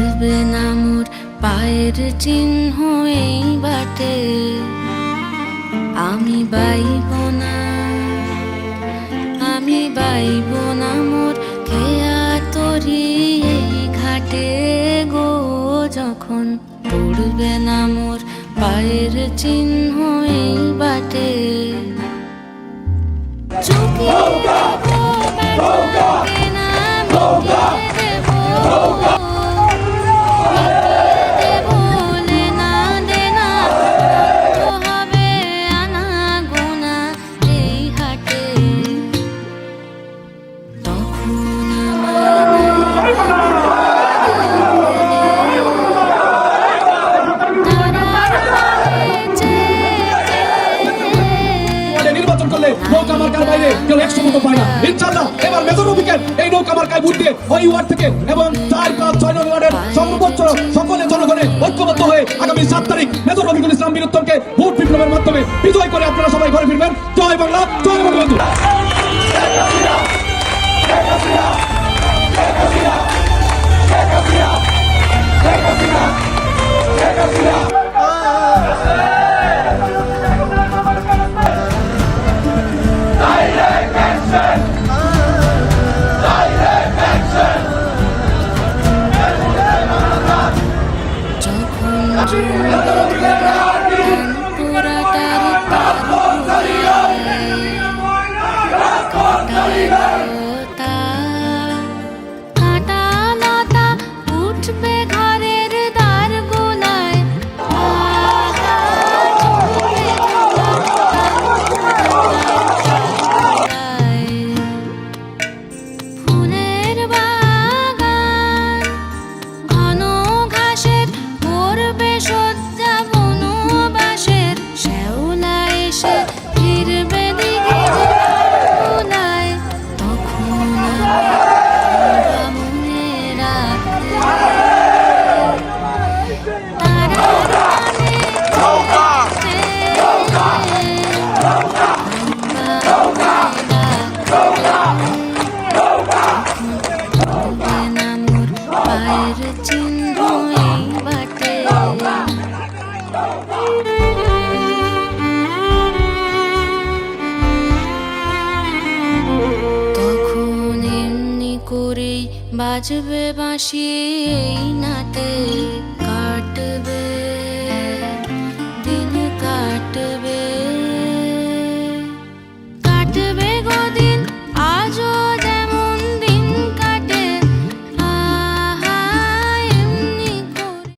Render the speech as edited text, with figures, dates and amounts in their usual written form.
পড়বে না মোর পায়ের চিহ্ন এই বাটে, আমি বাইব না, আমি বাইব না মোর খেয়া তরি এই ঘাটে গো। যখন পড়বে না মোর পায়ের চিহ্ন এই বাটে, চুকিয়ে নির্বাচন করলে নৌকা মার্কার বাইরে কেউ 100 মতো পায় না। ইনশাআল্লাহ এবার মেজর রফিকের এই নৌকা মার্কায় ভোট দিয়ে ওই ওয়ার্ড থেকে এবং 4, 5, 6 নং ওয়ার্ডের সর্বোচ্চ সকলে জনগণে ঐক্যবদ্ধ হয়ে আগামী 7 তারিখ মেজর রফিকুল ইসলাম বীরত্তরকে ভোট বিপ্লবের মাধ্যমে বিজয় করে আপনারা সবাই ঘরে ফিরবেন। জয় বাংলা, জয় বঙ্গবন্ধু। তখন এমনি করেই বাজবে বাঁশি এই না